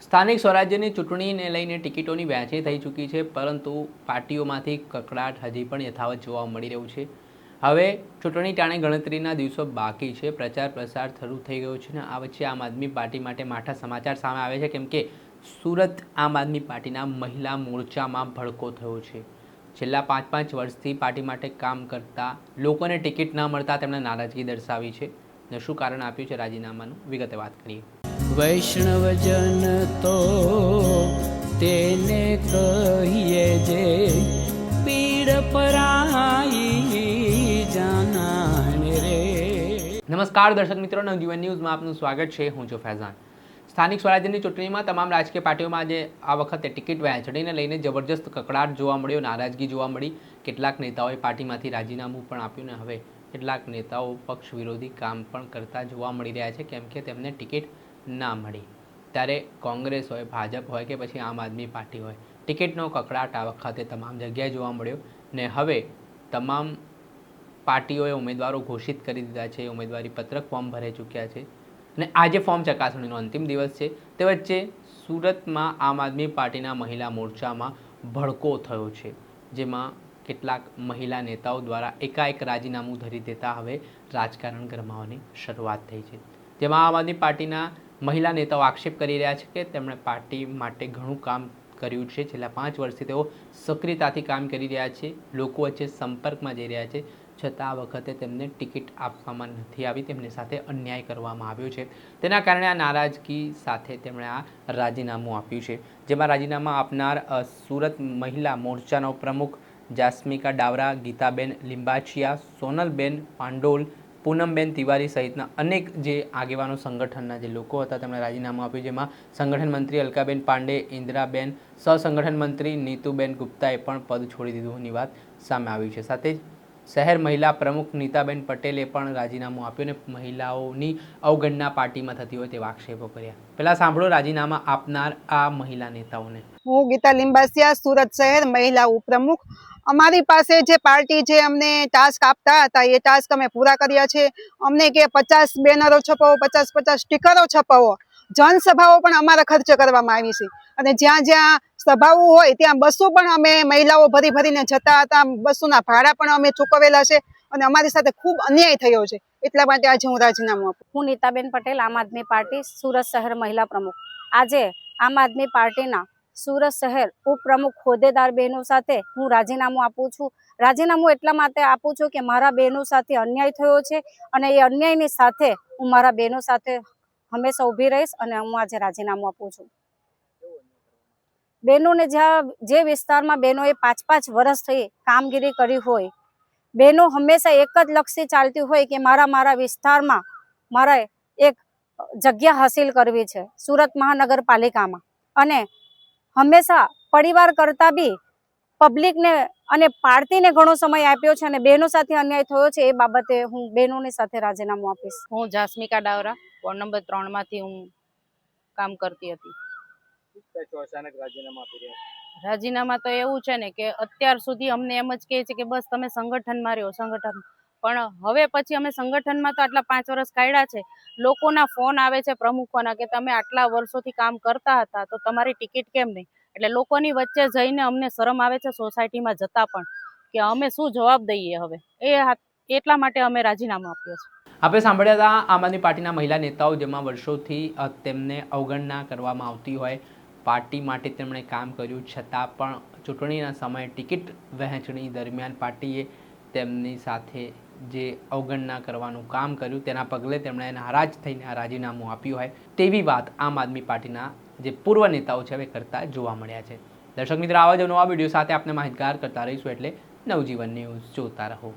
સ્થાનિક સ્વરાજ્યની ચૂંટણીને લઈને ટિકિટોની વહેંચણી થઈ ચૂકી છે, પરંતુ પાર્ટીઓમાંથી કકળાટ હજી પણ યથાવત જોવા મળી રહ્યું છે। હવે ચૂંટણી ટાણે ગણતરીના દિવસો બાકી છે, પ્રચાર પ્રસાર શરૂ થઈ ગયો છે અને આ વચ્ચે આમ આદમી પાર્ટી માટે માઠા સમાચાર સામે આવે છે, કેમ કે સુરત આમ આદમી પાર્ટીના મહિલા મોરચામાં ભડકો થયો છે। છેલ્લા 5 વર્ષથી પાર્ટી માટે કામ કરતા લોકોને ટિકિટ ન મળતા તેમણે નારાજગી દર્શાવી છે અને શું કારણ આપ્યું છે રાજીનામાનું, વિગતે વાત કરીએ। વૈષ્ણવજન તો તેને કહીએ જે પીડ પરાઈ જાનાને રે। નમસ્કાર દર્શક મિત્રો, નવજીવન ન્યૂઝમાં આપનું સ્વાગત છે। હું છું ફૈઝાન। સ્થાનિક સ્વરાજ્યની ચૂંટણીમાં તમામ રાજકીય પાર્ટીઓમાં આજે આ વખતે ટિકિટ વહેંચણીને લઈને જબરજસ્ત કકળાટ જોવા મળ્યો, નારાજગી જોવા મળી। કેટલાક નેતાઓએ પાર્ટીમાંથી રાજીનામું પણ આપ્યું ને હવે કેટલાક નેતાઓ પક્ષ વિરોધી કામ પણ કરતા જોવા મળી રહ્યા છે, કેમ કે તેમને ટિકિટ ના મળી। ત્યારે કોંગ્રેસ હોય, ભાજપ હોય કે પછી આમ આદમી પાર્ટી હોય, ટિકિટનો કકળાટ આ વખતે તમામ જગ્યાએ જોવા મળ્યો ને હવે તમામ પાર્ટીઓએ ઉમેદવારો ઘોષિત કરી દીધા છે, ઉમેદવારી પત્રક ફોર્મ ભરાઈ ચૂક્યા છે અને આજે ફોર્મ ચકાસણીનો અંતિમ દિવસ છે। તે વચ્ચે સુરતમાં આમ આદમી પાર્ટીના મહિલા મોરચામાં ભડકો થયો છે, જેમાં કેટલાક મહિલા નેતાઓ દ્વારા એકાએક રાજીનામું ધરી દેતા હવે રાજકારણ ગરમાવાની શરૂઆત થઈ છે, જેમાં આમ આદમી પાર્ટીના મહિલા નેતાઓ આક્ષેપ કરી રહ્યા છે કે તેમણે પાર્ટી માટે ઘણું કામ કર્યું છે। છેલ્લા 5 વર્ષથી તેઓ સક્રિયતાથી કામ કરી રહ્યા છે, લોકો વચ્ચે સંપર્કમાં જઈ રહ્યા છે, છતાં આ વખતે તેમને ટિકિટ આપવામાં નથી આવી, તેમની સાથે અન્યાય કરવામાં આવ્યો છે। તેના કારણે આ નારાજગી સાથે તેમણે આ રાજીનામું આપ્યું છે, જેમાં રાજીનામા આપનાર સુરત મહિલા મોરચાનો પ્રમુખ જાસ્મિકા ડાવરા, ગીતાબેન લિંબાચિયા, સોનલબેન પાંડોલ, પૂનમબેન તિવારી સહિતના અનેક જે આગેવાનો સંગઠનના જે લોકો હતા તેમણે રાજીનામું આપ્યું, જેમાં સંગઠન મંત્રી અલકાબેન પાંડે, ઇન્દિરાબેન, સહસંગઠન મંત્રી નીતુબેન ગુપ્તાએ પણ પદ છોડી દીધુંની વાત સામે આવી છે। સાથે જ શહેર મહિલા પ્રમુખ નીતાબેન પટેલે પણ રાજીનામું આપ્યું અને મહિલાઓની અવગણના પાર્ટીમાં થતી હોય તેવા આક્ષેપો કર્યા। પહેલા સાંભળો રાજીનામા આપનાર આ મહિલા નેતાઓને। હું ગીતા લિંબાસિયા, સુરત શહેર મહિલા ઉપપ્રમુખ। અમારી પાસે જે પાર્ટી જે અમને ટાસ્ક આપતા હતા એ ટાસ્ક અમે પૂરા કર્યા છે। અમને કે 50 બેનરો છપાવો, 50 સ્ટીકરો છપાવો, જનસભાઓ પણ અમારા ખર્ચે કરવામાં આવી છે અને જ્યાં જ્યાં સભાઓ હોય ત્યાં બસો પણ અમે મહિલાઓ ભરીને જતા હતા, બસોના ભાડા પણ અમે ચૂકવેલા છે અને અમારી સાથે ખૂબ અન્યાય થયો છે, એટલા માટે આજે હું રાજીનામું આપું। હું નીતાબેન પટેલ, આમ આદમી પાર્ટી સુરત શહેર મહિલા પ્રમુખ। આજે આમ આદમી પાર્ટીના સુરત શહેર ઉપપ્રમુખ હોદ્દેદાર બહેનો સાથે હું રાજીનામું આપું છું। રાજીનામું એટલા માટે આપું છું કે મારા બહેનો સાથે અન્યાય થયો છે અને એ અન્યાયની સાથે હું મારા બહેનો સાથે હંમેશા ઊભી રહીશ અને હું આજે રાજીનામું આપું છું। બહેનોને જે વિસ્તારમાં બહેનોએ 5 વર્ષથી કામગીરી કરી હોય, બહેનો હંમેશા એક જ લક્ષ્ય ચાલતી હોય કે મારા વિસ્તારમાં મારે એક જગ્યા હાસિલ કરવી છે સુરત મહાનગરપાલિકામાં, અને હંમેશા પરિવાર કરતા બી પબ્લિકને અને પાર્ટીને ઘણો સમય આપ્યો છે અને બહેનો સાથે અન્યાય થયો છે, એ બાબતે હું બહેનોની સાથે રાજીનામું આપીશ। હું જાસ્મિકા ડાવરા, વોર્ડ નંબર 3 માંથી હું કામ કરતી હતી। રાજીનામા તો એવું છે ને કે અત્યાર સુધી અમને એમ જ કહે છે કે બસ તમે સંગઠનમાં રહ્યો, સંગઠન, પણ હવે પછી અમે સંગઠનમાં તો આટલા 5 વર્ષ કાઢ્યા છે, લોકોના ફોન આવે છે પ્રમુખોના કે તમે આટલા વર્ષોથી કામ કરતા હતા તો તમારી ટિકિટ કેમ નહીં, એટલે લોકોની વચ્ચે જઈને અમને શરમ આવે છે સોસાયટીમાં જતા પણ કે અમે શું જવાબ દઈએ। હવે એટલા માટે અમે રાજીનામું આપ્યું છે। આપણે સાંભળ્યા હતા આમ આદમી પાર્ટીના મહિલા નેતાઓ, જેમાં વર્ષોથી તેમને અવગણના કરવામાં આવતી હોય, પાર્ટી માટે તેમણે કામ કર્યું છતાં પણ ચૂંટણીના સમયે ટિકિટ વહેંચણી દરમિયાન પાર્ટીએ તેમની સાથે જે અવગણના કરવાનું કામ કર્યું તેના પગલે તેમણે નારાજ થઈને આ રાજીનામું આપ્યું હોય તેવી વાત આમ આદમી પાર્ટીના જે પૂર્વ નેતાઓ છે હવે કરતા જોવા મળ્યા છે। દર્શક મિત્રો, આવા જ નવા વિડીયો સાથે આપણે માહિતગાર કરતા રહીશું, એટલે નવજીવન ન્યૂઝ જોતા રહો।